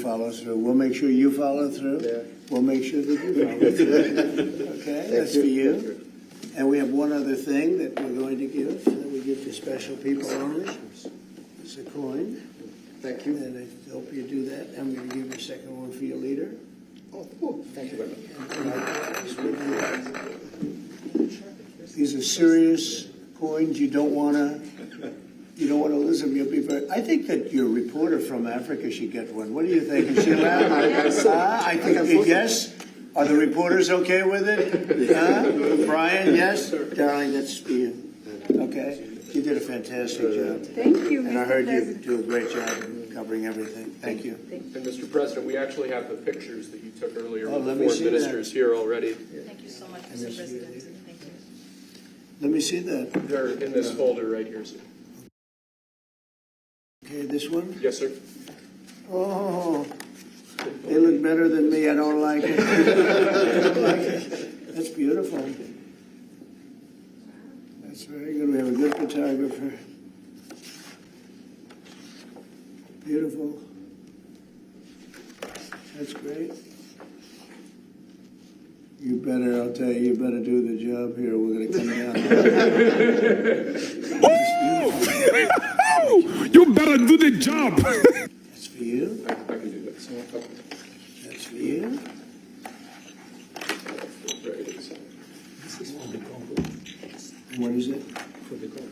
follow through. We'll make sure you follow through. Yeah. We'll make sure that you follow through. Okay, that's for you. And we have one other thing that we're going to give, that we give to special people only. It's a coin. Thank you. And I hope you do that. I'm going to give you a second one for your leader. Oh, cool. Thank you very much. These are serious coins. You don't want to lose them. You'll be very. I think that your reporter from Africa should get one. What do you think? Is she allowed? I think yes. Are the reporters okay with it? Brian, yes. Darling, that's for you. Okay. You did a fantastic job. Thank you, And I Mr. heard you President. do a great job in covering everything. Thank you. And Mr. President, we actually have the pictures that you took earlier Oh, with let the me four see ministers here already. Thank you so much, Mr. President. Thank you. Let me see that. They're in this folder right here, sir. Okay, this one. Yes, sir. Oh, they look better than me. I don't like it. I don't like it. That's beautiful. That's very good. We have a good photographer. Beautiful. That's great. You better, I'll tell you, you better do the job here. We're going to come down. You better do the job. That's for you. I can do that. That's for you. There it is. What is it? For the call.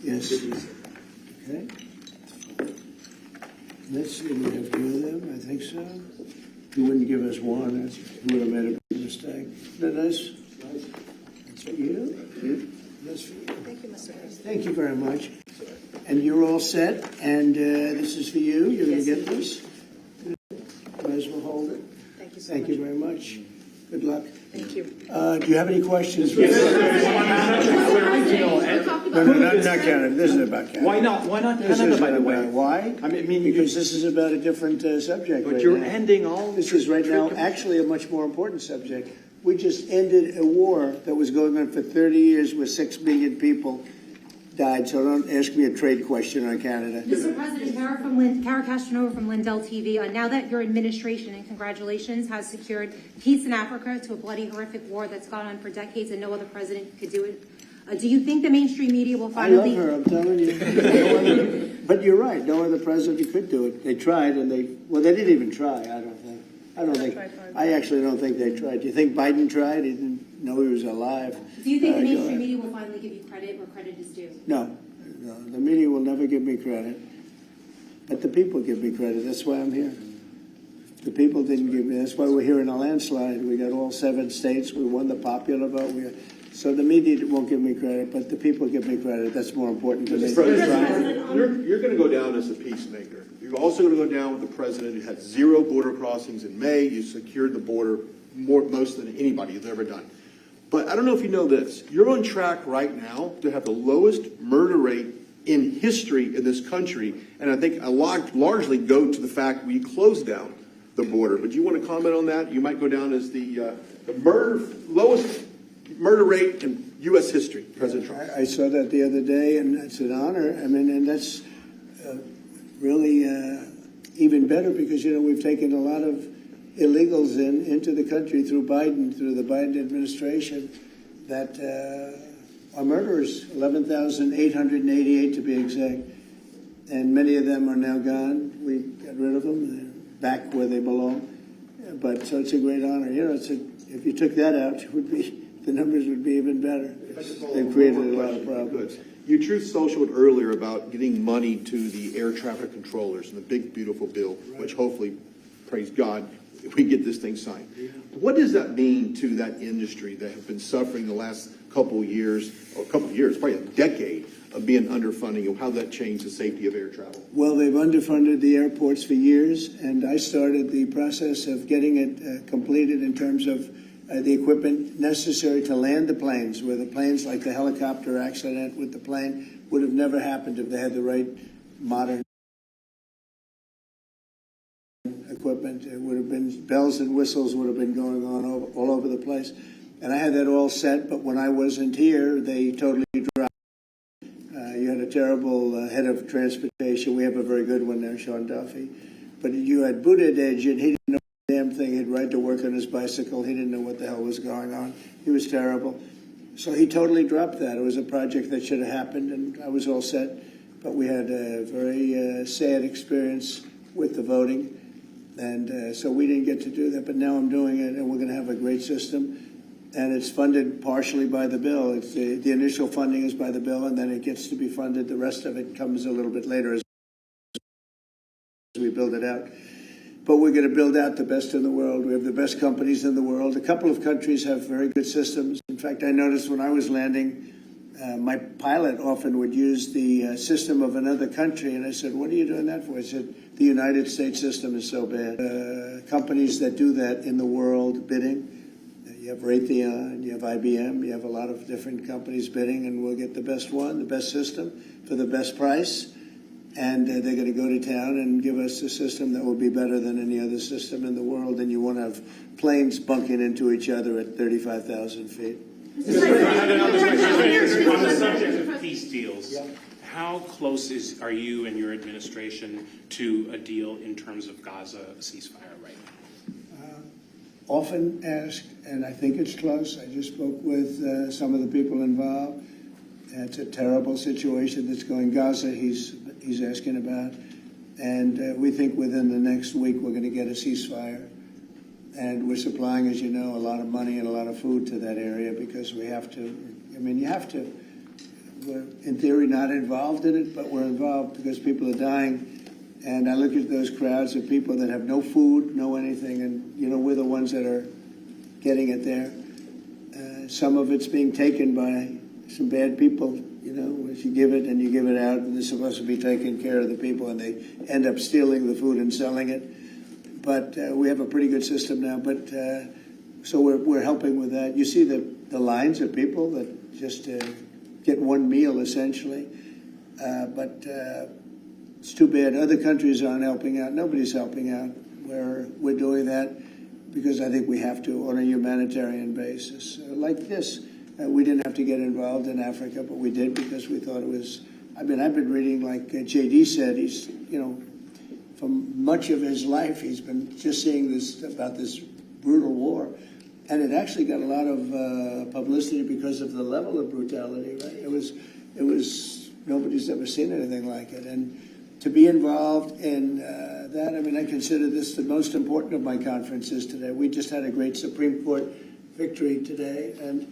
Yes. Okay. Let's see, we have two of them, I think so. You wouldn't give us one, you would have made a big mistake. Isn't that nice? That's for you. That's for you. Thank you, Mr. President. Thank you very much. And you're all set, and this is for you. You're going to get this. Might as well hold it. Thank you so Thank much. you very much. Good luck. Thank you. Do you have any questions? No, not Canada. This is about Canada. Why not? Why not This Canada, isn't by the about- way? Why? I mean, Because this is about a different subject. but right you're now. ending all. This is right now actually a much more important subject. We just ended a war that was going on for 30 years where 6 million people died. So don't ask me a trade question on Canada. Mr. President, Kara Castronova from Lindell TV. Now that your administration, and congratulations, has secured peace in Africa to a bloody, horrific war that's gone on for decades and no other president could do it, do you think the mainstream media will I finally... love her, I'm telling you. But you're right, no other president could do it. They tried and they didn't even try, I actually don't think they tried. Do you think Biden tried? He didn't know he was alive. Do you think the Go mainstream ahead. media will finally give you credit where credit is due? No, the media will never give me credit. But the people give me credit. That's why I'm here. The people didn't give me. That's why we're here in a landslide. We got all 7 states. We won the popular vote. So the media won't give me credit, but the people give me credit. That's more important to me. You're going to go down as a peacemaker. You're also going to go down with the president who had 0 border crossings in May. You secured the border most than anybody has ever done. But I don't know if you know this. You're on track right now to have the lowest murder rate in history in this country, and I think a lot largely go to the fact we closed down the border. But do you want to comment on that? You might go down as the lowest murder rate in U.S. history, President Trump. I saw that the other day, and it's an honor. I mean, and that's really even better because, you know, we've taken a lot of illegals into the country through the Biden administration that are murderers, 11,888 to be exact. And many of them are now gone. We got rid of them. They're back where they belong. But so it's a great honor. You know, if you took that out, the numbers would be even better. They've created a lot of problems. Good. You truth socialed earlier about getting money to the air traffic controllers and the big, beautiful bill, which hopefully, praise God, we get this thing signed. What does that mean to that industry that has been suffering the last couple of years, probably a decade of being underfunding, and how that changed the safety of air travel? Well, they've underfunded the airports for years, and I started the process of getting it completed in terms of the equipment necessary to land the planes, where the planes, like the helicopter accident with the plane, would have never happened if they had the right modern equipment. It would have been bells and whistles would have been going on all over the place. And I had that all set, but when I wasn't here, they totally dropped. You had a terrible head of transportation. We have a very good one there, Sean Duffy. But you had Buttigieg, and he didn't know the damn thing. He'd ride to work on his bicycle. He didn't know what the hell was going on. He was terrible. So he totally dropped that. It was a project that should have happened, and I was all set. But we had a very sad experience with the voting, and so we didn't get to do that. But now I'm doing it, and we're going to have a great system. And it's funded partially by the bill. It's the initial funding is by the bill, and then it gets to be funded. The rest of it comes a little bit later as we build it out. But we're going to build out the best in the world. We have the best companies in the world. A couple of countries have very good systems. In fact, I noticed when I was landing, my pilot often would use the system of another country, and I said, what are you doing that for? He said, the United States system is so bad. Companies that do that in the world bidding, you have Raytheon, you have IBM, you have a lot of different companies bidding, and we'll get the best one, the best system for the best price. And they're going to go to town and give us a system that will be better than any other system in the world. And you won't have planes bunking into each other at 35,000 feet. On the subject of peace deals, how close are you and your administration to a deal in terms of Gaza ceasefire right now? Often asked, and I think it's close. I just spoke with some of the people involved. It's a terrible situation that's going Gaza. He's asking about, and we think within the next week we're going to get a ceasefire. And we're supplying, as you know, a lot of money and a lot of food to that area because we have to. I mean, you have to. We're in theory not involved in it, but we're involved because people are dying. And I look at those crowds of people that have no food, no anything, and you know we're the ones that are getting it there. Some of it's being taken by some bad people. You know, if you give it and you give it out, and they're supposed to be taking care of the people, and they end up stealing the food and selling it. But we have a pretty good system now. But so we're helping with that. You see the lines of people that just get one meal essentially. But it's too bad other countries aren't helping out. Nobody's helping out. We're doing that because I think we have to on a humanitarian basis. Like this, we didn't have to get involved in Africa, but we did because we thought it was. I mean, I've been reading, like J.D. said, he's, you know, from much of his life, he's been just seeing this about this brutal war, and it actually got a lot of publicity because of the level of brutality. Right? It was nobody's ever seen anything like it, and to be involved in that, I mean, I consider this the most important of my conferences today. We just had a great Supreme Court victory today, and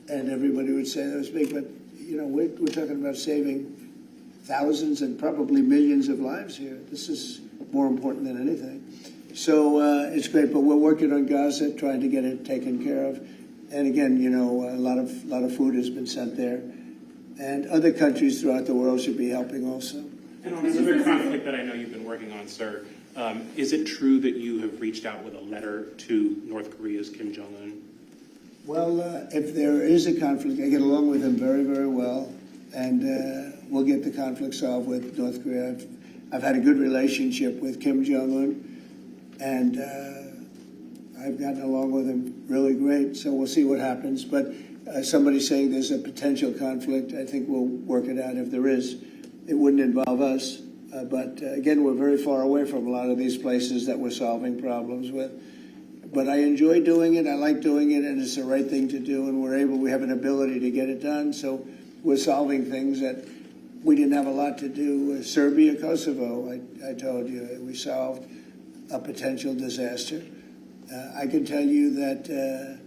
everybody would say that was big, but you know, we're talking about saving thousands and probably millions of lives here. This is more important than anything. So it's great, but we're working on Gaza, trying to get it taken care of. And again, you know, a lot of food has been sent there, and other countries throughout the world should be helping also. And on another conflict that I know you've been working on, sir, is it true that you have reached out with a letter to North Korea's Kim Jong-un? Well, if there is a conflict, I get along with him very, very well, and we'll get the conflict solved with North Korea. I've had a good relationship with Kim Jong-un, and I've gotten along with him really great, so we'll see what happens. But somebody's saying there's a potential conflict. I think we'll work it out if there is. It wouldn't involve us, but again, we're very far away from a lot of these places that we're solving problems with. But I enjoy doing it, I like doing it, and it's the right thing to do, and we have an ability to get it done, so we're solving things that we didn't have a lot to do. Serbia, Kosovo, I told you, we solved a potential disaster. I can tell you that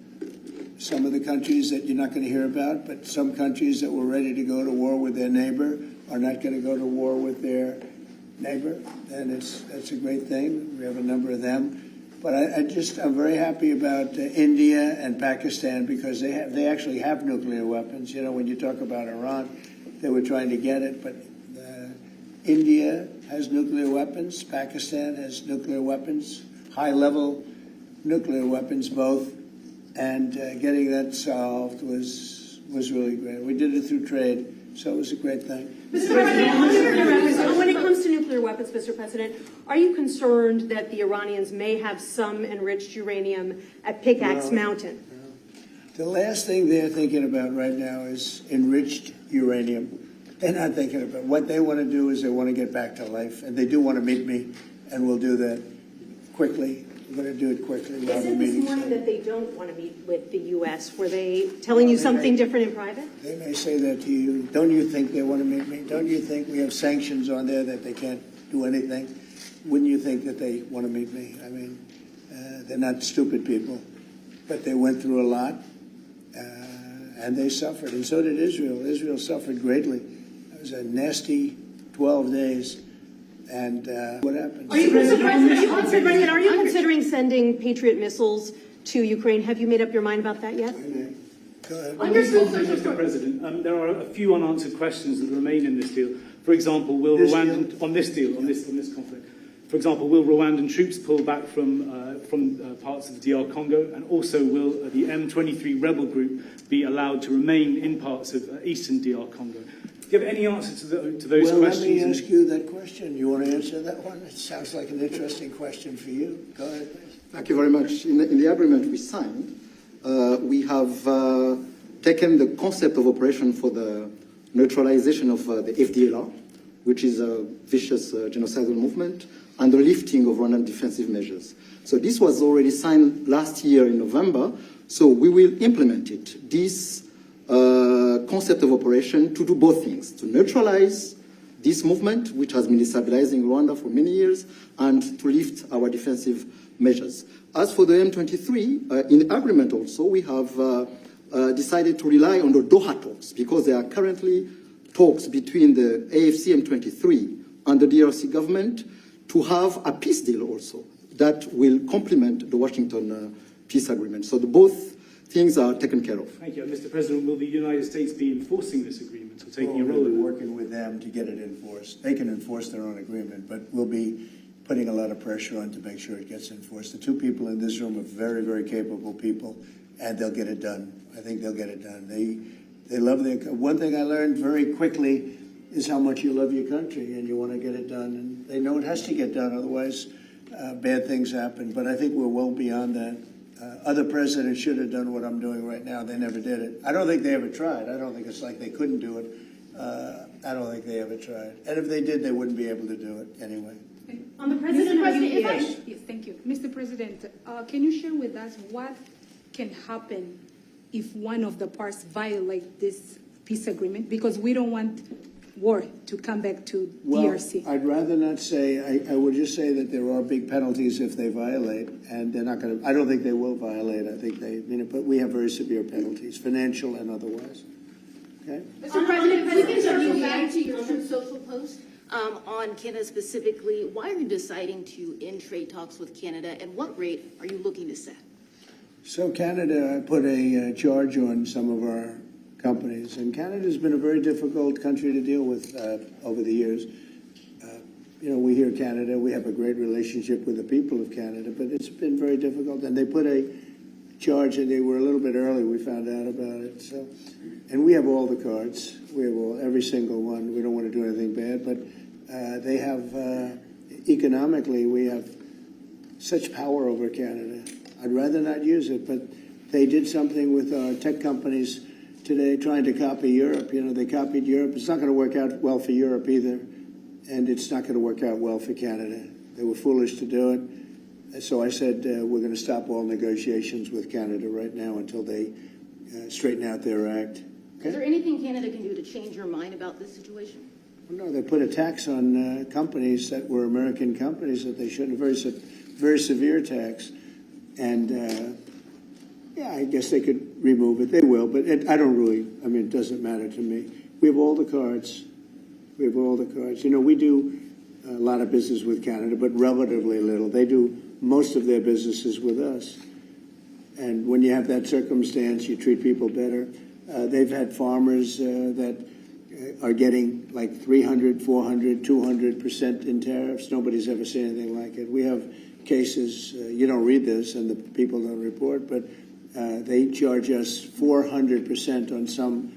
some of the countries that you're not going to hear about, but some countries that were ready to go to war with their neighbor are not going to go to war with their neighbor, and that's a great thing. We have a number of them. But I'm very happy about India and Pakistan because they actually have nuclear weapons. You know, when you talk about Iran, they were trying to get it, but India has nuclear weapons. Pakistan has nuclear weapons, high-level nuclear weapons both, and getting that solved was really great. We did it through trade, so it was a great thing. Mr. President, when it comes to nuclear weapons, Mr. President, are you concerned that the Iranians may have some enriched uranium at Pickaxe Mountain? The last thing they're thinking about right now is enriched uranium. They're not thinking about it. What they want to do is they want to get back to life, and they do want to meet me. and we'll do that quickly. We're going to do it quickly. We'll They have a said this meeting morning soon. that they don't want to meet with the U.S. Were they telling you something different in private? They may say that to you. Don't you think they want to meet me? Don't you think we have sanctions on there that they can't do anything? Wouldn't you think that they want to meet me? I mean, they're not stupid people, but they went through a lot, and they suffered, and so did Israel. Israel suffered greatly. It was a nasty 12 days, and what happened? Are you considering sending Patriot missiles to Ukraine? Have you made up your mind about that yet? Go ahead. Mr. President, there are a few unanswered questions that remain in this deal. For example, will This Rwandan deal? on this conflict? For example, will Rwandan troops pull back from parts of the DR Congo, and also will the M23 rebel group be allowed to remain in parts of eastern DR Congo? Do you have any answer to those Well, let questions? me ask you that question. You want to answer that one? It sounds like an interesting question for you. Go ahead, please. Thank you very much. In the agreement we signed, we have taken the concept of operation for the neutralization of the FDLR, which is a vicious genocidal movement, and the lifting of Rwandan defensive measures. So this was already signed last year in November, so we will implement it. This concept of operation to do both things, to neutralize this movement, which has been destabilizing Rwanda for many years, and to lift our defensive measures. As for the M23, in the agreement also, we have decided to rely on the Doha talks, because there are currently talks between the AFC M23 and the DRC government to have a peace deal also that will complement the Washington peace agreement. So both things are taken care of. Thank you. Mr. President, will the United States be enforcing this agreement or taking a We'll role be in it? working with them to get it enforced. They can enforce their own agreement, but we'll be putting a lot of pressure on to make sure it gets enforced. The two people in this room are very, very capable people, and they'll get it done. I think they'll get it done. They love their. One thing I learned very quickly is how much you love your country and you want to get it done. And they know it has to get done, otherwise bad things happen. But I think we're well beyond that. Other presidents should have done what I'm doing right now. They never did it. I don't think they ever tried. I don't think it's like they couldn't do it. I don't think they ever tried. And if they did, they wouldn't be able to do it anyway. On the president, Mr. President, Yes. yes, thank you. Mr. President, can you share with us what can happen if one of the parts violate this peace agreement? Because we don't want war to come back to DRC. I'd rather not say. I would just say that there are big penalties if they violate, and they're not going to. I don't think they will violate. I think they, but we have very severe penalties, financial and otherwise. Okay. Mr. President, if we can circle back to your Truth Social post on Canada specifically, why are you deciding to end trade talks with Canada, and what rate are you looking to set? So Canada put a charge on some of our companies, and Canada's been a very difficult country to deal with over the years. We hear Canada, we have a great relationship with the people of Canada, but it's been very difficult, and they put a charge, and they were a little bit early, we found out about it. So, and we have all the cards, we have every single one. We don't want to do anything bad, but they have, economically, we have such power over Canada. I'd rather not use it, but they did something with our tech companies today trying to copy Europe. They copied Europe. It's not going to work out well for Europe either, and it's not going to work out well for Canada. They were foolish to do it. So I said we're going to stop all negotiations with Canada right now until they straighten out their act. Okay? Is there anything Canada can do to change your mind about this situation? Well, no, they put a tax on companies that were American companies that they shouldn't, very severe tax. And, I guess they could remove it. They will, but I don't really, it doesn't matter to me. We have all the cards. We have all the cards. We do a lot of business with Canada, but relatively little. They do most of their businesses with us. And when you have that circumstance, you treat people better. They've had farmers that are getting like 300, 400, 200% in tariffs. Nobody's ever seen anything like it. We have cases, you don't read this and the people don't report, but they charge us 400% on some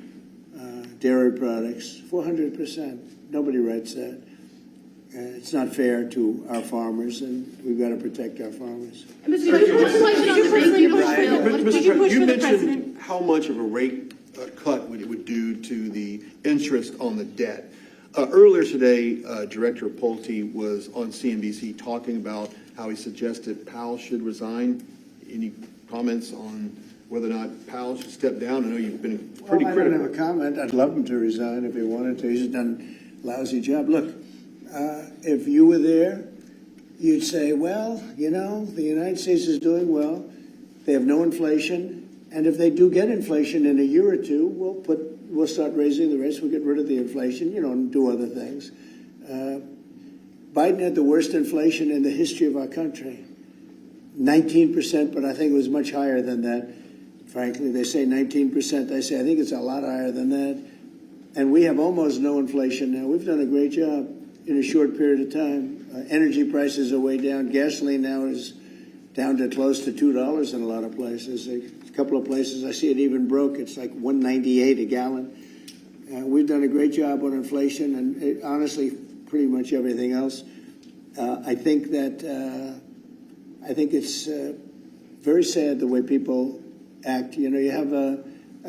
dairy products. 400%. Nobody writes that. It's not fair to our farmers, and we've got to protect our farmers. Mr. President, You mentioned how much of a rate cut it would do to the interest on the debt. Earlier today, Director Pulte was on CNBC talking about how he suggested Powell should resign. Any comments on whether or not Powell should step down? I know you've been pretty Well, I critical. don't have a comment. I'd love him to resign if he wanted to. He's done a lousy job. Look, if you were there, you'd say, well, you know, the United States is doing well. They have no inflation. And if they do get inflation in a year or two, we'll start raising the rates. We'll get rid of the inflation, you know, and do other things. Biden had the worst inflation in the history of our country. 19%, but I think it was much higher than that. Frankly, they say 19%. I say I think it's a lot higher than that. And we have almost no inflation now. We've done a great job in a short period of time. Energy prices are way down. Gasoline now is down to close to $2 in a lot of places. A couple of places I see it even broke. It's like $1.98 a gallon. We've done a great job on inflation and honestly, pretty much everything else. I think it's very sad the way people act. You know, you have a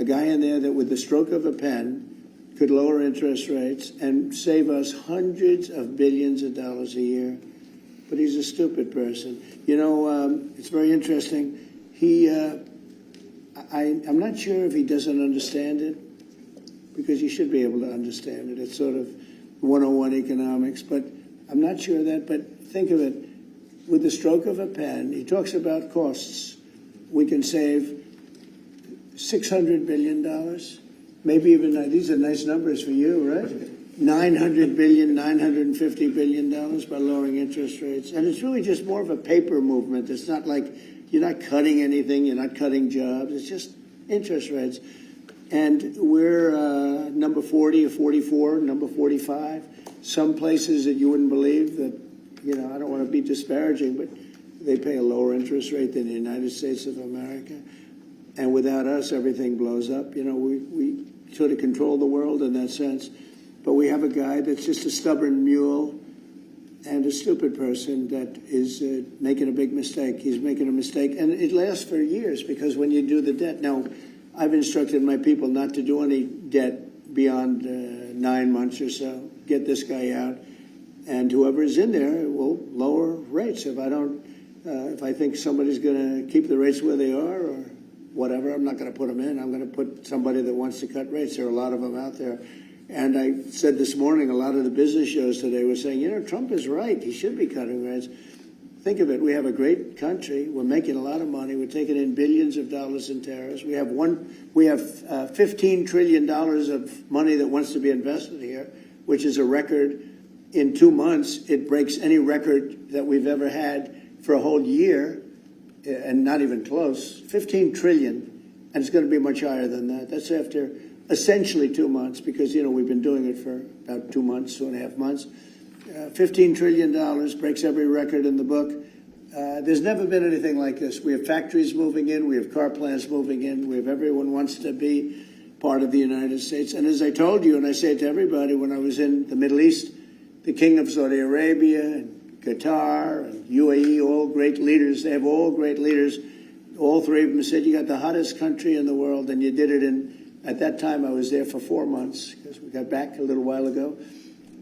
guy in there that with the stroke of a pen could lower interest rates and save us hundreds of billions of dollars a year. But he's a stupid person. You know, it's very interesting. I'm not sure if he doesn't understand it, because you should be able to understand it. It's sort of 101 economics, but I'm not sure of that. But think of it, with the stroke of a pen, he talks about costs. We can save $600 billion, maybe even, these are nice numbers for you, right? $900 billion, $950 billion by lowering interest rates. And it's really just more of a paper movement. It's not like you're not cutting anything, you're not cutting jobs, it's just interest rates. And we're number 40 or 44, number 45. Some places that you wouldn't believe that, you know, I don't want to be disparaging, but they pay a lower interest rate than the United States of America. And without us, everything blows up. You know, we sort of control the world in that sense. But we have a guy that's just a stubborn mule and a stupid person that is making a big mistake. He's making a mistake. And it lasts for years, because when you do the debt, now, I've instructed my people not to do any debt beyond 9 months or so. Get this guy out. And whoever is in there will lower rates. If I think somebody's going to keep the rates where they are or whatever, I'm not going to put them in. I'm going to put somebody that wants to cut rates. There are a lot of them out there. And I said this morning, a lot of the business shows today were saying, you know, Trump is right. He should be cutting rates. Think of it. We have a great country. We're making a lot of money. We're taking in billions of dollars in tariffs. We have $15 trillion of money that wants to be invested here, which is a record. In 2 months, it breaks any record that we've ever had for a whole year, and not even close. 15 trillion, and it's going to be much higher than that. That's after essentially 2 months, because, you know, we've been doing it for about 2 months, 2.5 months. $15 trillion breaks every record in the book. There's never been anything like this. We have factories moving in. We have car plants moving in. We have everyone wants to be part of the United States. And as I told you, and I say it to everybody, when I was in the Middle East, the King of Saudi Arabia and Qatar and UAE, all great leaders. They have all great leaders. All three of them said, you got the hottest country in the world, and you did it at that time I was there for 4 months, because we got back a little while ago.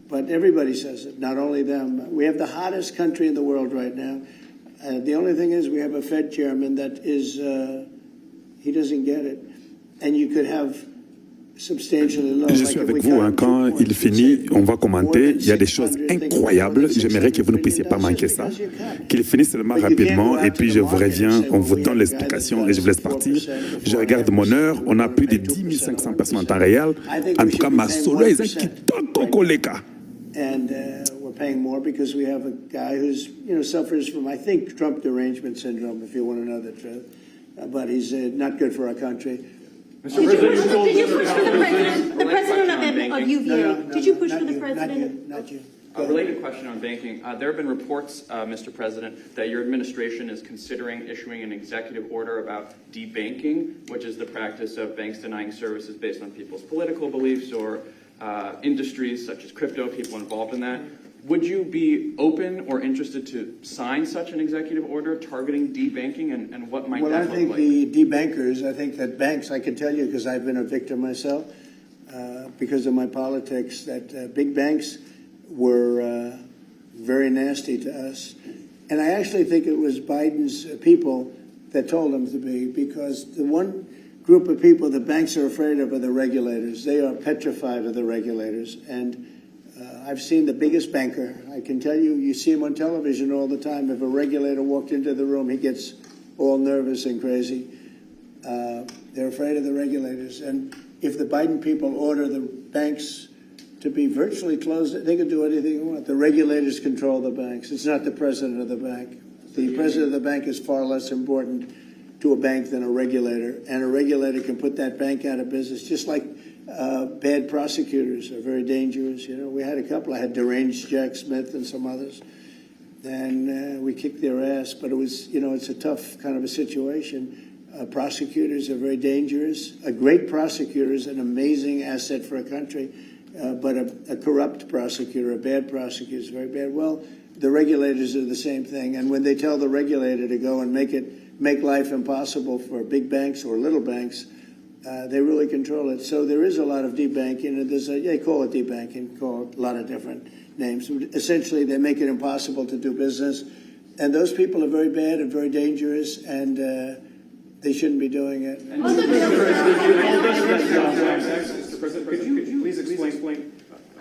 But everybody says it, not only them. We have the hottest country in the world right now. The only thing is we have a Fed chairman that is, he doesn't get it. And you could have substantially low. Je suis avec vous, hein. Quand il finit, on va commenter. Il y a des choses incroyables. J'aimerais que vous ne puissiez pas manquer ça. Qu'il finisse seulement rapidement, et puis je vous reviens, on vous donne l'explication et je vous laisse partir. Je regarde mon heure, on a plus de 10 500 personnes en temps réel. En tout cas, ma solo est qui tokokoleka. And we're paying more because we have a guy who's, you know, suffers from, I think, Trump derangement syndrome, if you want to know the truth. But he's not good for our country. Did you push for the president of UVA? Did you push for the president? Not you. A related question on banking. There have been reports, Mr. President, that your administration is considering issuing an executive order about debanking, which is the practice of banks denying services based on people's political beliefs or industries such as crypto, people involved in that. Would you be open or interested to sign such an executive order targeting debanking, and what might that look like? Well, I think the debankers, I think that banks, I can tell you because I've been a victim myself, because of my politics, that big banks were very nasty to us. And I actually think it was Biden's people that told him to be, because the one group of people the banks are afraid of are the regulators. They are petrified of the regulators. And I've seen the biggest banker. I can tell you, you see him on television all the time. If a regulator walked into the room, he gets all nervous and crazy. They're afraid of the regulators. And if the Biden people order the banks to be virtually closed, they can do anything they want. The regulators control the banks. It's not the president of the bank. The president of the bank is far less important to a bank than a regulator. And a regulator can put that bank out of business, just like bad prosecutors are very dangerous. You know, we had a couple. I had deranged Jack Smith and some others. And we kicked their ass. But it was, you know, it's a tough kind of a situation. Prosecutors are very dangerous. A great prosecutor is an amazing asset for a country. But a corrupt prosecutor, a bad prosecutor is very bad. Well, the regulators are the same thing. And when they tell the regulator to go and make life impossible for big banks or little banks, they really control it. So there is a lot of debanking, and they call it debanking, call it a lot of different names. Essentially, they make it impossible to do business. And those people are very bad and very dangerous, and they shouldn't be doing it. Mr. President, could you please explain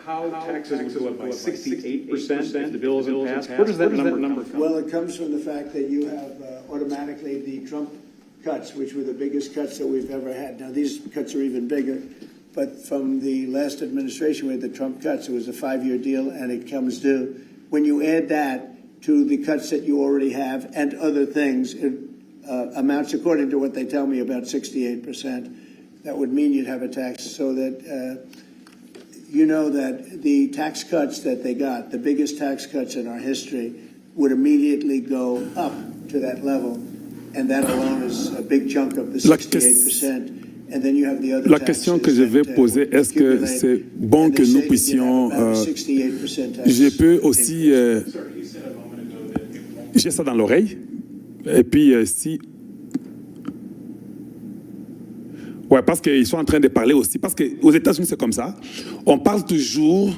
how taxes would go up by 68% if the bill isn't passed? Where does that number come from? Well, it comes from the fact that you have automatically the Trump cuts, which were the biggest cuts that we've ever had. Now, these cuts are even bigger, but from the last administration, we had the Trump cuts. It was a 5-year deal, and it comes due. When you add that to the cuts that you already have and other things, it amounts, according to what they tell me, about 68%. That would mean you'd have a tax, so that you know that the tax cuts that they got, the biggest tax cuts in our history, would immediately go up to that level. And that alone is a big chunk of the 68%. And then you have the other La question que je vais poser, est-ce que c'est bon que nous puissions... je peux aussi... j'ai ça dans l'oreille. Et puis, si... Ouais, parce qu'ils sont en train de parler aussi. Parce qu'aux États-Unis, c'est comme ça. On parle toujours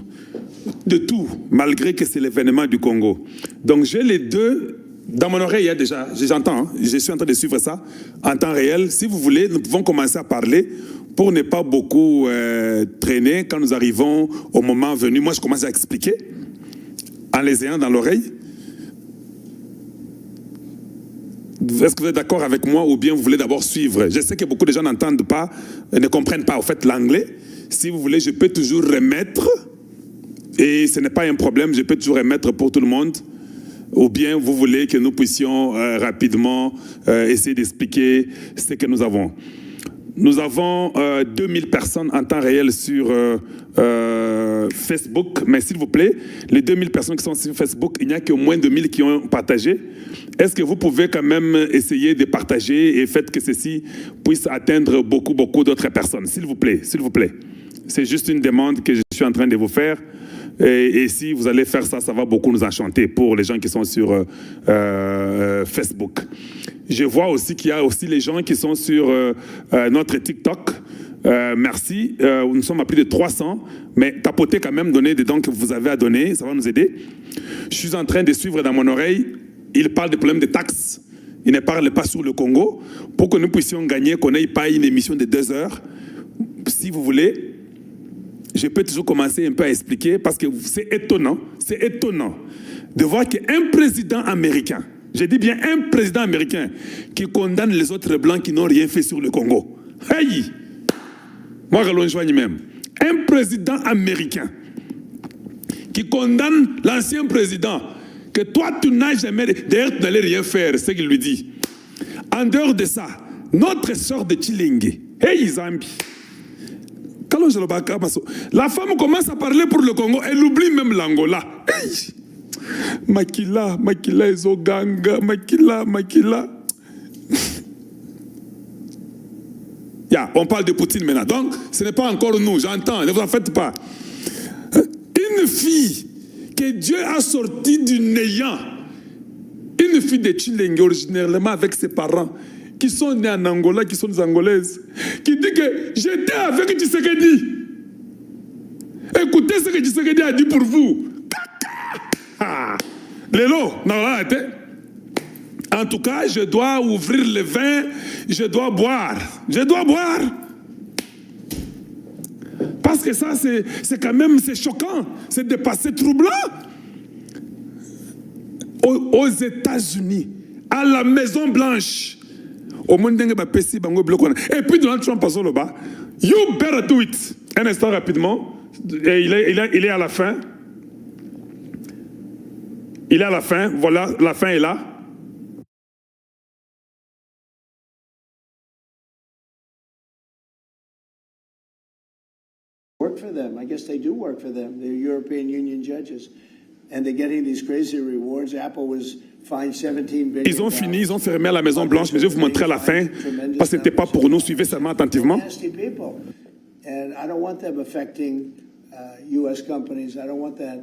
de tout, malgré que c'est l'événement du Congo. Donc, j'ai les deux... Dans mon oreille, il y a déjà, j'entends, hein, je suis en train de suivre ça en temps réel. Si vous voulez, nous pouvons commencer à parler pour ne pas beaucoup traîner quand nous arrivons au moment venu. Moi, je commence à expliquer en les ayant dans l'oreille. Est-ce que vous êtes d'accord avec moi ou bien vous voulez d'abord suivre? Je sais que beaucoup de gens n'entendent pas, ne comprennent pas en fait l'anglais. Si vous voulez, je peux toujours remettre et ce n'est pas un problème, je peux toujours remettre pour tout le monde. Ou bien vous voulez que nous puissions rapidement essayer d'expliquer ce que nous avons. Nous avons 2000 personnes en temps réel sur Facebook, mais s'il vous plaît, les 2000 personnes qui sont sur Facebook, il n'y a qu'au moins 2000 qui ont partagé. Est-ce que vous pouvez quand même essayer de partager et faites que ceci puisse atteindre beaucoup d'autres personnes, s'il vous plaît, s'il vous plaît. C'est juste une demande que je suis en train de vous faire. Et si vous allez faire ça, ça va beaucoup nous enchanter pour les gens qui sont sur Facebook. Je vois aussi qu'il y a aussi les gens qui sont sur notre TikTok. Merci. Nous sommes à plus de 300. Mais tapotez quand même, donnez des dons que vous avez à donner. Ça va nous aider. Je suis en train de suivre dans mon oreille. Il parle des problèmes de taxes. Il ne parle pas sur le Congo. Pour que nous puissions gagner, qu'on n'ait pas une émission de 2 heures. Si vous voulez... Je peux toujours commencer un peu à expliquer parce que c'est étonnant de voir qu'un président américain, je dis bien un président américain, qui condamne les autres blancs qui n'ont rien fait sur le Congo. Hey! Moi, je l'enjoigne même. Un président américain qui condamne l'ancien président, que toi, tu n'as jamais... D'ailleurs, tu n'allais rien faire, c'est ce qu'il lui dit. En dehors de ça, notre sœur de Chilingue, hey Zambi, la femme commence à parler pour le Congo, elle oublie même l'Angola. Hey! Makila, Ezoganga, Makila. Yeah, on parle de Poutine maintenant. Donc, ce n'est pas encore nous, j'entends, ne vous en faites pas. Une fille que Dieu a sortie du néant, une fille de Chilengue, originellement avec ses parents, qui sont nés en Angola, qui sont des Angolaises, qui dit que j'étais avec Tshisekedi. Écoutez ce que Tshisekedi a dit pour vous. Lélo, non, là, en tout cas, je dois ouvrir le vin, je dois boire. Je dois boire. Parce que ça, c'est quand même, c'est choquant. C'est dépassé troublant. Aux États-Unis, à la Maison Blanche, au monde et puis Donald Trump passe au bas. You better do it. Un instant rapidement. Et il est à la fin. Il est à la fin. Voilà, la fin est là. Work for them. I guess they do work for them. They're European Union judges. And they're getting these crazy rewards. Apple was fined 17 billion. Ils ont fini, ils ont fermé à la Maison Blanche, mais je vais vous montrer à la fin, parce que ce n'était pas pour nous. Suivez seulement attentivement. Nasty people. And I don't want them affecting U.S. companies. I don't want that.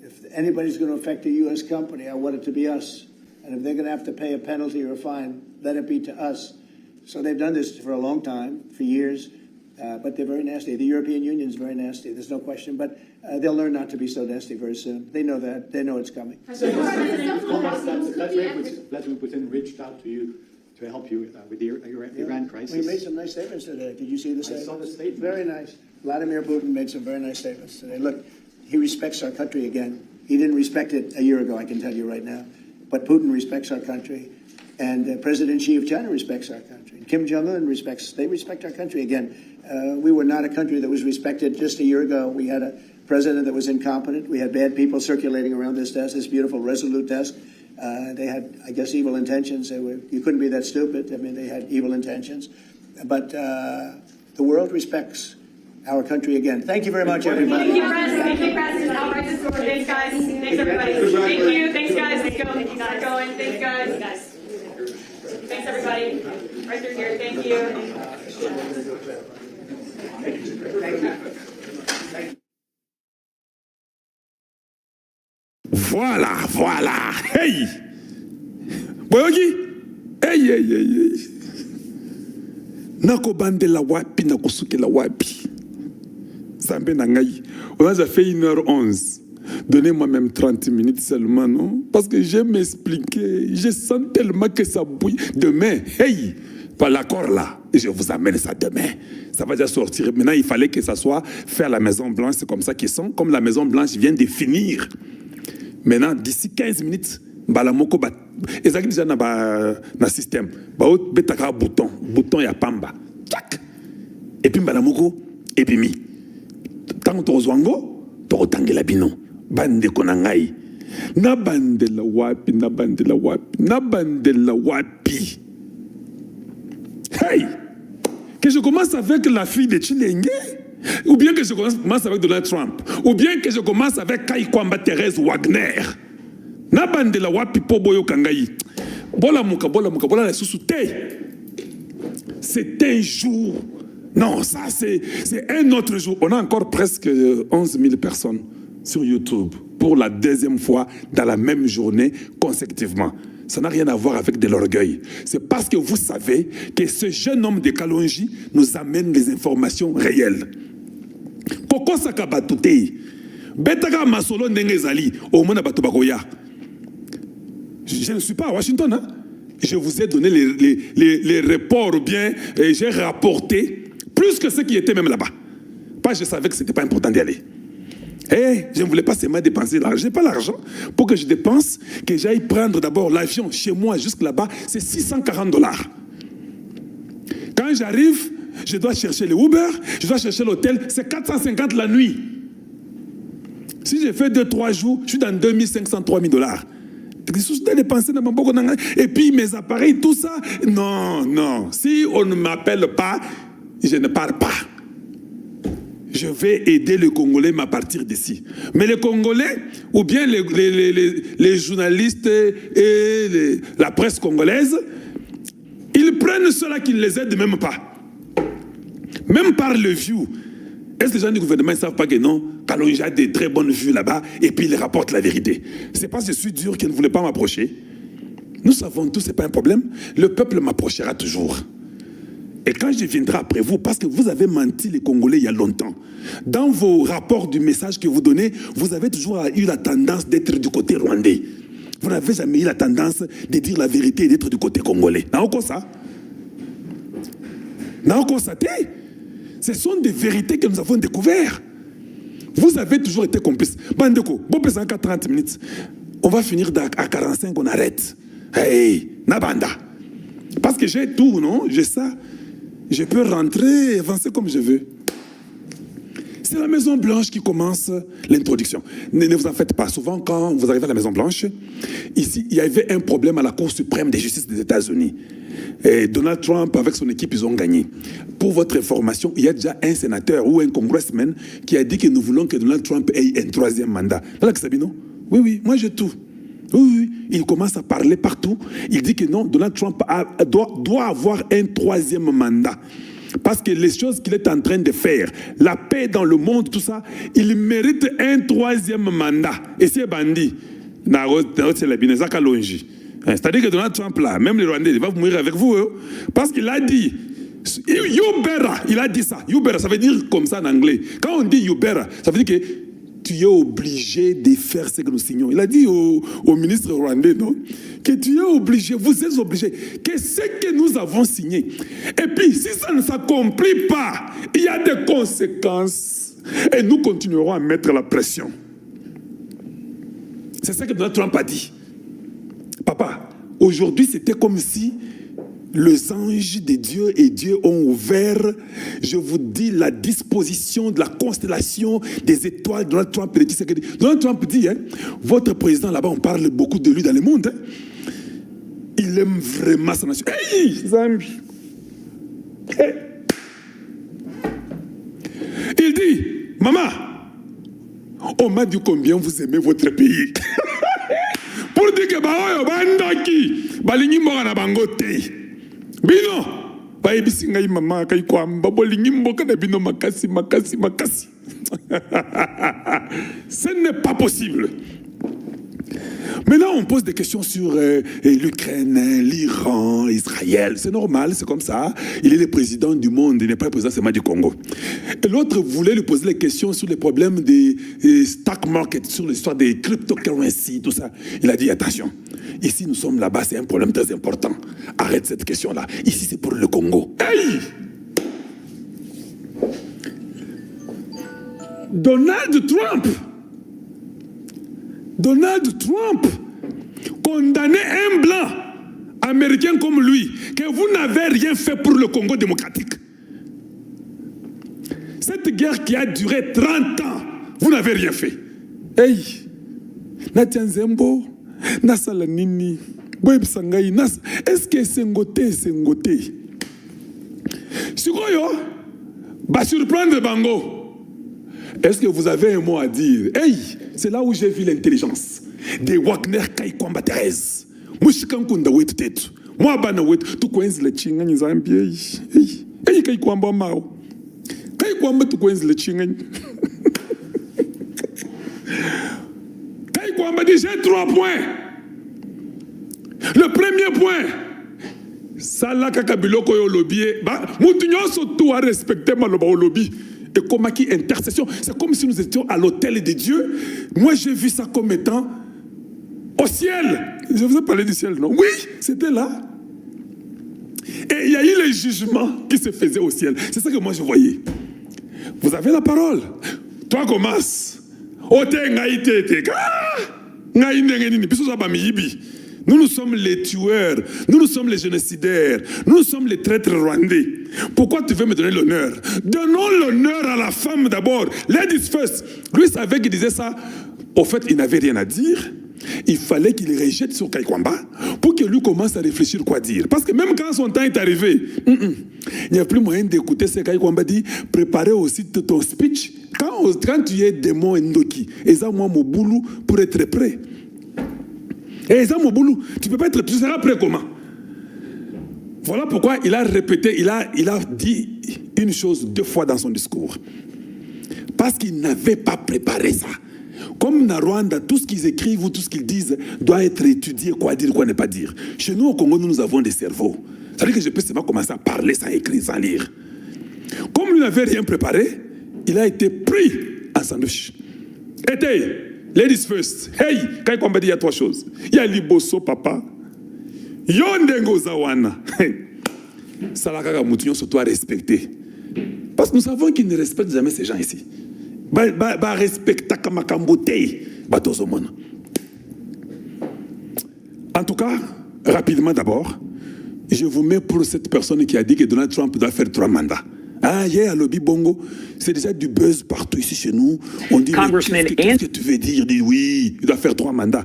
If anybody's going to affect a U.S. company, I want it to be us. And if they're going to have to pay a penalty or a fine, let it be to us. So they've done this for a long time, for years. But they're very nasty. The European Union is very nasty. There's no question. But they'll learn not to be so nasty very soon. They know that. They know it's coming. That's why Putin reached out to you to help you with the Iran crisis. We made some nice statements today. Did you see the statement? I saw the statement. Very nice. Vladimir Putin made some very nice statements today. Look, he respects our country again. He didn't respect it a year ago, I can tell you right now. But Putin respects our country. And President Xi of China respects our country. Kim Jong-un they respect our country again. We were not a country that was respected just a year ago. We had a president that was incompetent. We had bad people circulating around this desk, this beautiful, resolute desk. They had, I guess, evil intentions. You couldn't be that stupid. I mean, they had evil intentions. But the world respects our country again. Thank you very much, everybody. Thank you, President. Thank you, President. I'll write this over. Thanks, guys. Thanks, everybody. Thank you. Thanks, guys. Let's go. Keep that going. Thanks, guys. Thanks, everybody. Right through here. Thank you. Voilà, voilà. Hey! Boyogi? Hey, hey, hey, hey. Nako bande la wapi, nako suke la wapi. Zambe nangai. On a déjà fait 1h11. Donnez-moi même 30 minutes seulement, non? Parce que je m'expliquer. Je sens tellement que ça bouille. Demain, hey! Pas l'accord là. Je vous amène ça demain. Ça va déjà sortir. Maintenant, il fallait que ça soit fait à la Maison Blanche. C'est comme ça qu'ils sont. Comme la Maison Blanche vient de finir. Maintenant, d'ici 15 minutes, balamoko bat. Ezaki déjà na système. Baot betaka bouton ya pamba. Tchak. Et puis balamoko et puis mi. Tant tozwango, totangela bino. Bande konangai. Na bande la wapi, na bande la wapi, na bande la wapi. Hey! Que je commence avec la fille de Chilenge, ou bien que je commence avec Donald Trump, ou bien que je commence avec Kai Kwamba Thérèse Wagner. Nabande la wapi po boyo kangai. Bola muka, bola la susute. C'est un jour. Non, ça c'est un autre jour. On a encore presque 11 000 personnes sur YouTube pour la deuxième fois dans la même journée consécutivement. Ça n'a rien à voir avec de l'orgueil. C'est parce que vous savez que ce jeune homme de Kalonji nous amène des informations réelles. Koko Sakabatute, Betaka Masolo Nengezali, au Mona Batobagoya. Je ne suis pas à Washington. Hein? Je vous ai donné les reports ou bien j'ai rapporté plus que ceux qui étaient même là-bas. Pas je savais que ce n'était pas important d'y aller. Et je ne voulais pas seulement dépenser l'argent. Je n'ai pas l'argent pour que je dépense, que j'aille prendre d'abord l'avion chez moi jusque là-bas. C'est $640. Quand j'arrive, je dois chercher le Uber, je dois chercher l'hôtel. C'est 450 la nuit. Si j'ai fait 2-3 jours, je suis dans $2 500, $3 000. Et puis mes appareils, tout ça. Non, non. Si on ne m'appelle pas, je ne pars pas. Je vais aider les Congolais à partir d'ici. Mais les Congolais, ou bien les journalistes et la presse congolaise, ils prennent ceux-là qui ne les aident même pas. Même par le view. Est-ce que les gens du gouvernement ne savent pas que non, Kalonji a des très bonnes vues là-bas et puis ils rapportent la vérité? C'est parce que je suis dur qu'ils ne voulaient pas m'approcher. Nous savons tous, ce n'est pas un problème. Le peuple m'approchera toujours. Et quand je viendrai après vous, parce que vous avez menti les Congolais il y a longtemps, dans vos rapports du message que vous donnez, vous avez toujours eu la tendance d'être du côté rwandais. Vous n'avez jamais eu la tendance de dire la vérité et d'être du côté congolais. N'a-t-on ça? N'a-t-on constaté? Ce sont des vérités que nous avons découvertes. Vous avez toujours été complices. Bandeko, bon présent qu'à 30 minutes. On va finir à 45, on arrête. Hey, Nabanda. Parce que j'ai tout, non? J'ai ça. Je peux rentrer et avancer comme je veux. C'est la Maison Blanche qui commence l'introduction. Ne vous en faites pas. Souvent, quand vous arrivez à la Maison Blanche, ici, il y avait un problème à la Cour suprême de justice des États-Unis. Et Donald Trump, avec son équipe, ils ont gagné. Pour votre information, il y a déjà un sénateur ou un congressman qui a dit que nous voulons que Donald Trump ait un 3e mandat. Voilà que Sabino? Oui, oui, moi j'ai tout. Oui, oui, il commence à parler partout. Il dit que non, Donald Trump doit avoir un 3e mandat. Parce que les choses qu'il est en train de faire, la paix dans le monde, tout ça, il mérite un 3e mandat. Et c'est bandit. C'est-à-dire que Donald Trump, là, même les Rwandais, il va mourir avec vous. Hein, parce qu'il a dit, you better, il a dit ça. You better, ça veut dire comme ça en anglais. Quand on dit you better, ça veut dire que tu es obligé de faire ce que nous signons. Il a dit au ministre rwandais, non, que tu es obligé, vous êtes obligé, que ce que nous avons signé. Et puis, si ça ne s'accomplit pas, il y a des conséquences. Et nous continuerons à mettre la pression. C'est ça que Donald Trump a dit. Papa, aujourd'hui, c'était comme si les anges de Dieu et Dieu ont ouvert, je vous dis, la disposition de la constellation des étoiles. Donald Trump dit ce que dit. Donald Trump dit, hein, votre président là-bas, on parle beaucoup de lui dans le monde. Hein, il aime vraiment sa nation. Hey, Zambi. Hey. Il dit, maman, on m'a dit combien vous aimez votre pays. Pour dire que bah bandaki balingi mboka na bango te bino ba ebisi ngai mama kai kwamba bolingi mboka na bino makasi makasi makasi. Ce n'est pas possible. Maintenant, on pose des questions sur l'Ukraine, l'Iran, Israël. C'est normal, c'est comme ça. Il est le président du monde, il n'est pas le président seulement du Congo. Et l'autre voulait lui poser des questions sur les problèmes des stock market, sur l'histoire des cryptocurrencies, tout ça. Il a dit, attention, ici nous sommes là-bas, c'est un problème très important. Arrête cette question-là. Ici, c'est pour le Congo. Hey! Donald Trump condamnait un blanc américain comme lui, que vous n'avez rien fait pour le Congo démocratique. Cette guerre qui a duré 30 ans, vous n'avez rien fait. Hey, Natianzembo, Nasalanini, Boebsangai, est-ce que c'est ngoté? Sugoyo, va surprendre Bango. Est-ce que vous avez un mot à dire? Hey, c'est là où j'ai vu l'intelligence de Wagner Kaikwamba Thérèse. Mushikankunda wetu tetu. Mwabana wetu tukwenzi le chinga nizambi. Hey, Kaikwamba mao. Kaikwamba tukwenzi le chinga. Kaikwamba dit j'ai 3 points. Le premier point, Sala Kakabiloko yo lobby. Mutu nyonso tout a respecté maloba au lobby. Et comme qui intercession, c'est comme si nous étions à l'autel de Dieu. Moi, j'ai vu ça comme étant au ciel. Je vous ai parlé du ciel, non? Oui, c'était là. Et il y a eu les jugements qui se faisaient au ciel. C'est ça que moi je voyais. Vous avez la parole. Toi, commence. Nous sommes les tueurs, nous sommes les génocidaires, nous sommes les traîtres rwandais. Pourquoi tu veux me donner l'honneur? Donnons l'honneur à la femme d'abord. Ladies first. Lui savait qu'il disait ça. Au fait, il n'avait rien à dire. Il fallait qu'il rejette sur Kaikwamba pour que lui commence à réfléchir quoi dire. Parce que même quand son temps est arrivé, il n'y a plus moyen d'écouter ce que Kaikwamba dit. Préparez aussi ton speech. Quand tu es démon Ndoki, et ça, moi, mon boulot pour être prêt. Et ça, mon boulot, tu peux pas être, tu seras prêt comment? Voilà pourquoi il a répété, il a dit une chose 2 fois dans son discours. Parce qu'il n'avait pas préparé ça. Comme dans Rwanda, tout ce qu'ils écrivent ou tout ce qu'ils disent doit être étudié, quoi dire, quoi ne pas dire. Chez nous, au Congo, nous avons des cerveaux. Ça veut dire que je peux seulement commencer à parler sans écrire, sans lire. Comme lui n'avait rien préparé, il a été pris en sandwich. Hey, ladies first. Hey, quand il dit, il y a 3 choses. Il y a Liboso, papa. Yondengo Zawana. Salakaka Moutignon se doit respecter. Parce que nous savons qu'ils ne respectent jamais ces gens ici. Ba respecta Kamakambote. Batozomona. En tout cas, rapidement d'abord, je vous mets pour cette personne qui a dit que Donald Trump doit faire 3 mandats. Ah, yeah, lobby bongo, c'est déjà du buzz partout ici chez nous. On dit, qu'est-ce que tu veux dire? Il dit, oui, il doit faire 3 mandats.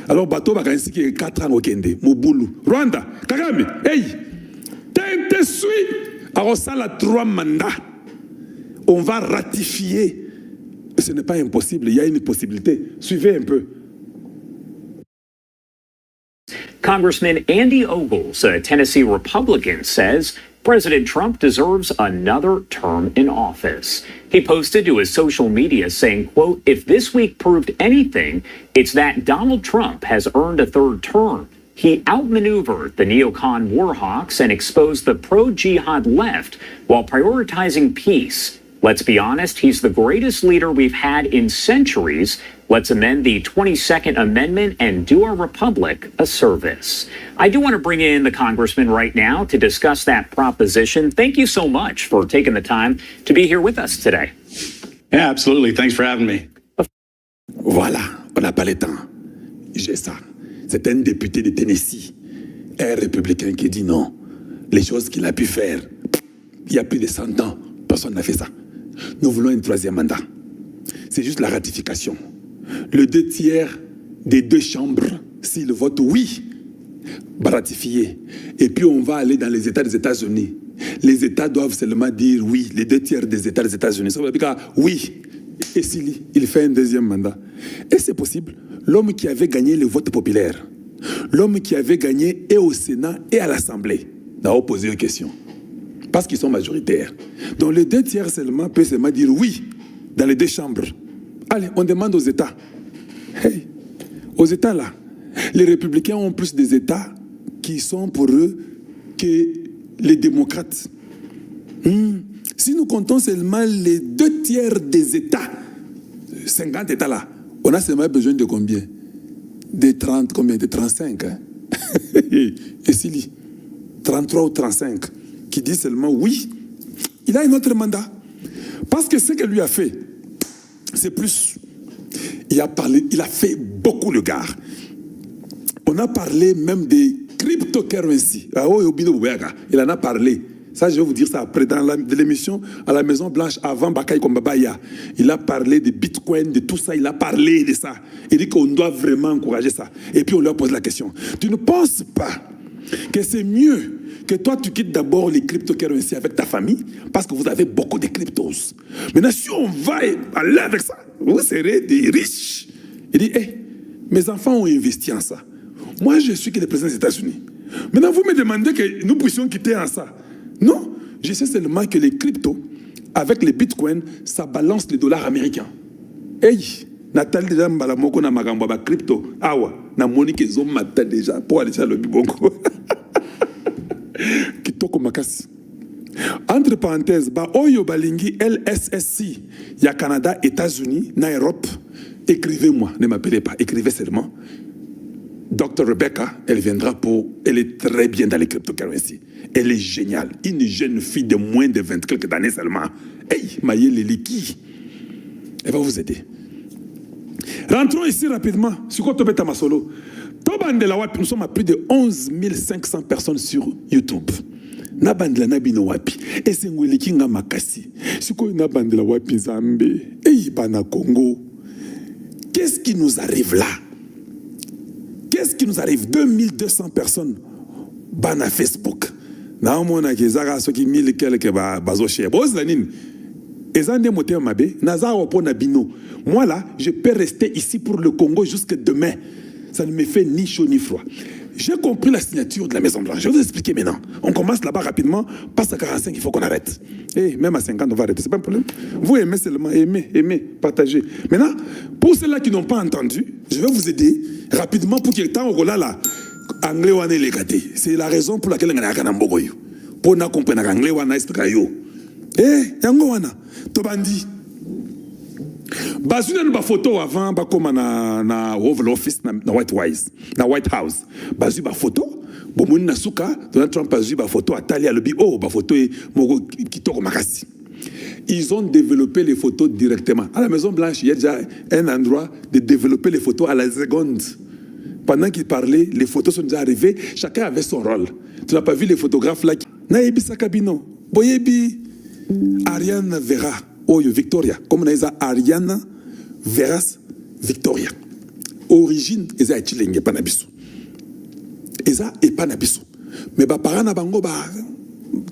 Alors, Bato va gagner 4 ans au Kende, Moboulou, Rwanda, Kagame, hey, t'es suis. Alors, ça, la 3 mandats, on va ratifier. Ce n'est pas impossible, il y a une possibilité. Suivez un peu. Congressman Andy Ogles, a Tennessee Republican, says President Trump deserves another term in office. He posted to his social media saying, quote, "If this week proved anything, it's that Donald Trump has earned a 3rd term. He outmaneuvered the neocon warhawks and exposed the pro-jihad left while prioritizing peace. Let's be honest, he's the greatest leader we've had in centuries. Let's amend the 22nd Amendment and do our republic a service." I do want to bring in the congressman right now to discuss that proposition. Thank you so much for taking the time to be here with us today. Yeah, absolutely. Thanks for having me. Voilà, on n'a pas le temps. J'ai ça. C'est un député de Tennessee, un républicain qui dit non. Les choses qu'il a pu faire, il y a plus de 100 ans, personne n'a fait ça. Nous voulons un 3e mandat. C'est juste la ratification. Le 2/3 des 2 chambres, s'ils votent oui, va ratifier. Et puis on va aller dans les États des États-Unis. Les États doivent seulement dire oui. Les 2/3 des États des États-Unis. Ça veut dire oui. Et s'il il fait un 2e mandat. Et c'est possible. L'homme qui avait gagné le vote populaire, l'homme qui avait gagné et au Sénat et à l'Assemblée, n'a pas posé une question. Parce qu'ils sont majoritaires. Donc les 2/3 seulement peuvent seulement dire oui dans les 2 chambres. Allez, on demande aux États. Hey, aux États là, les républicains ont plus des États qui sont pour eux que les démocrates. Si nous comptons seulement les 2/3 des États, 50 États là, on a seulement besoin de combien? De 30, combien? De 35. Hein? Et s'il 33 ou 35 qui dit seulement oui, il a un autre mandat. Parce que ce que lui a fait, c'est plus. Il a parlé, il a fait beaucoup le gars. On a parlé même des cryptocurrencies. Il en a parlé. Ça, je vais vous dire ça après. Dans l'émission à la Maison Blanche, avant Bakaï Kombabaya, il a parlé de Bitcoin, de tout ça. Il a parlé de ça. Il dit qu'on doit vraiment encourager ça. Et puis on lui a posé la question. Tu ne penses pas que c'est mieux que toi, tu quittes d'abord les cryptocurrencies avec ta famille, parce que vous avez beaucoup de cryptos. Maintenant, si on va aller avec ça, vous serez des riches. Il dit, hey, mes enfants ont investi en ça. Moi, je suis que le président des États-Unis. Maintenant, vous me demandez que nous puissions quitter en ça. Non, je sais seulement que les cryptos, avec les bitcoins, ça balance les dollars américains. Hey, Nathalie déjà mbalamoko na magambo ba crypto. Awa, na monique zomata déjà pour aller sur le bibongo. Kitoko makasi. Entre parenthèses, ba oyo balingi LSSC, ya Canada, États-Unis, na Europe. Écrivez-moi, ne m'appelez pas, écrivez seulement. Dr. Rebecca, elle viendra pour... Elle est très bien dans les cryptocurrencies. Elle est géniale. Une jeune fille de moins de 20 quelques années seulement. Hey, Maïe Leliki. Elle va vous aider. Rentrons ici rapidement. Nous sommes à plus de 11 500 personnes sur YouTube. Nabandela nabino wapi. Esengweliki nga makasi. Siko nabandela wapi Zambé. Hey, bana Congo. Qu'est-ce qui nous arrive là? Qu'est-ce qui nous arrive? 2200 personnes bana Facebook. Na omona kezaka soki 1000 quelque bazo share. Boz la nini? Ezande moté mabe, naza opona bino. Moi là, je peux rester ici pour le Congo jusque demain. Ça ne me fait ni chaud ni froid. J'ai compris la signature de la Maison Blanche. Je vais vous expliquer maintenant. On commence là-bas rapidement. Passe à 45, il faut qu'on arrête. Et même à 50, on va arrêter. C'est pas un problème. Vous aimez seulement, aimez, partagez. Maintenant, pour ceux-là qui n'ont pas entendu, je vais vous aider rapidement pour qu'il y ait temps au là. anglais wana elekate. C'est la raison pour laquelle ngana kana mboko yo. Pour na comprendre anglais wana explica yo. Yango wana to bandi. Bazuna ba photo avant ba comme na Oval Office na White House. Bazu ba photo bomoni na suka Donald Trump bazu ba photo atali alobi ba photo moko kitoko makasi. Ils ont développé les photos directement. À la Maison Blanche, il y a déjà un endroit de développer les photos à la seconde. Pendant qu'il parlait, les photos sont déjà arrivées. Chacun avait son rôle. Tu n'as pas vu les photographes là? Naebi Sakabino, Boyebi, Ariane Vera, Oyo Victoria. Comme on a dit, Ariane Veras Victoria. Origine, Eza Chilenge Panabisu. Eza et Panabisu. Mais parana bango ba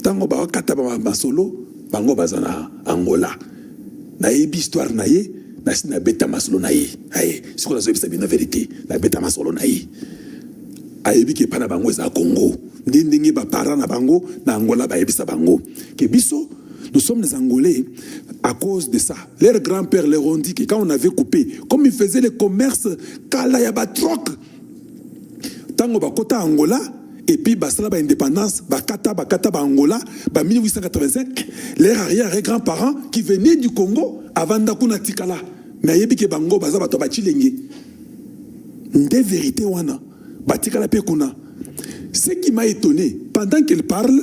tango ba kata ba solo. Bango bazana Angola. Naebi histoire naye, na beta masolo naye. Aye, ce qu'on a dit c'est une vérité. Na beta masolo naye. Ayebi ke pana bango za Congo. Ndingi ba para na bango na Angola ba yebisa bango. Ke biso, nous sommes les Angolais à cause de ça. Leurs grands-pères leur ont dit que quand on avait coupé, comme ils faisaient le commerce kala ya ba troc. Tango ba kota Angola. Et puis, basala ba indépendance, bakata Angola, 1885, les arrière-grands-parents qui venaient du Congo avant d'akuna tikala. Mais yebi ke bango baza bato ba chilenge. Nde vérité wana, batikala pe kuna. Ce qui m'a étonné, pendant qu'elle parle,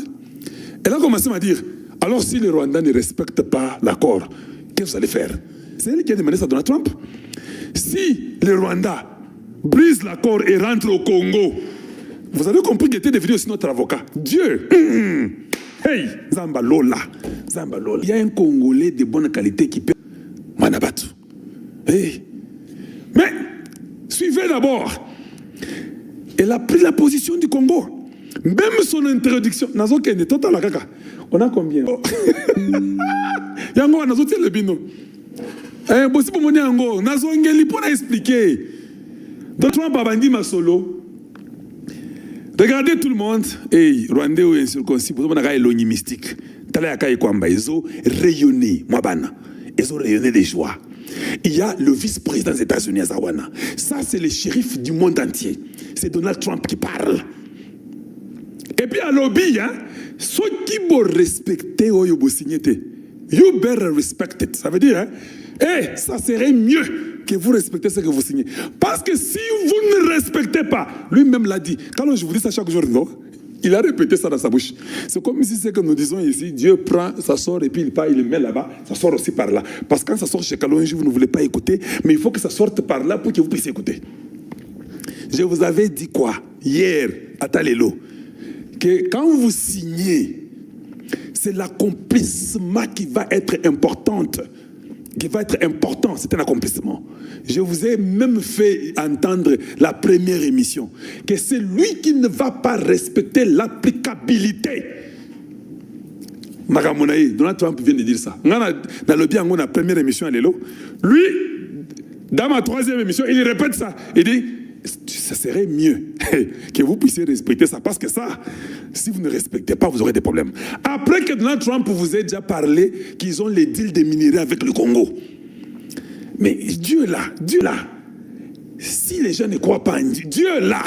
elle a commencé à dire, alors si les Rwandais ne respectent pas l'accord, qu'est-ce que vous allez faire? C'est elle qui a demandé ça à Donald Trump. Si les Rwandais brisent l'accord et rentrent au Congo, vous avez compris qu'il était devenu aussi notre avocat. Dieu. Hey, Zamba Lola. Il y a un Congolais de bonne qualité qui peut... Manabatu. Hey. Mais, suivez d'abord. Elle a pris la position du Congo. Même son introduction. On a combien? Yango, on a sauté le bino. Bossi pour mon yango. Nazongeli pour expliquer. Donc, Trump a bandi ma solo. Regardez tout le monde, et Rwandais ou incirconcis, pour le éloigné mystique. Ils ont rayonné, ils ont rayonné de joie. Il y a le vice-président des États-Unis à Zawana. Ça, c'est le shérif du monde entier. C'est Donald Trump qui parle. Et puis à lobby, ceux qui vont respecter, you better respect it. Ça veut dire, ça serait mieux que vous respectez ce que vous signez. Parce que si vous ne respectez pas, lui-même l'a dit. Quand je vous dis ça chaque jour, non, il a répété ça dans sa bouche. C'est comme si c'est que nous disons ici, Dieu prend, ça sort et puis il le met là-bas, ça sort aussi par là. Parce que quand ça sort chez Kalonji, vous ne voulez pas écouter, mais il faut que ça sorte par là pour que vous puissiez écouter. Je vous avais dit quoi hier à Talélo? Que quand vous signez, c'est l'accomplissement qui va être importante. C'est un accomplissement. Je vous ai même fait entendre la première émission que c'est lui qui ne va pas respecter l'applicabilité. Donald Trump vient de dire ça. Dans le bien, la première émission à l'élo. Lui, dans ma troisième émission, il répète ça. Il dit, ça serait mieux que vous puissiez respecter ça. Parce que ça, si vous ne respectez pas, vous aurez des problèmes. Après que Donald Trump vous ait déjà parlé qu'ils ont les deals des minéraux avec le Congo. Mais Dieu là, si les gens ne croient pas en Dieu là,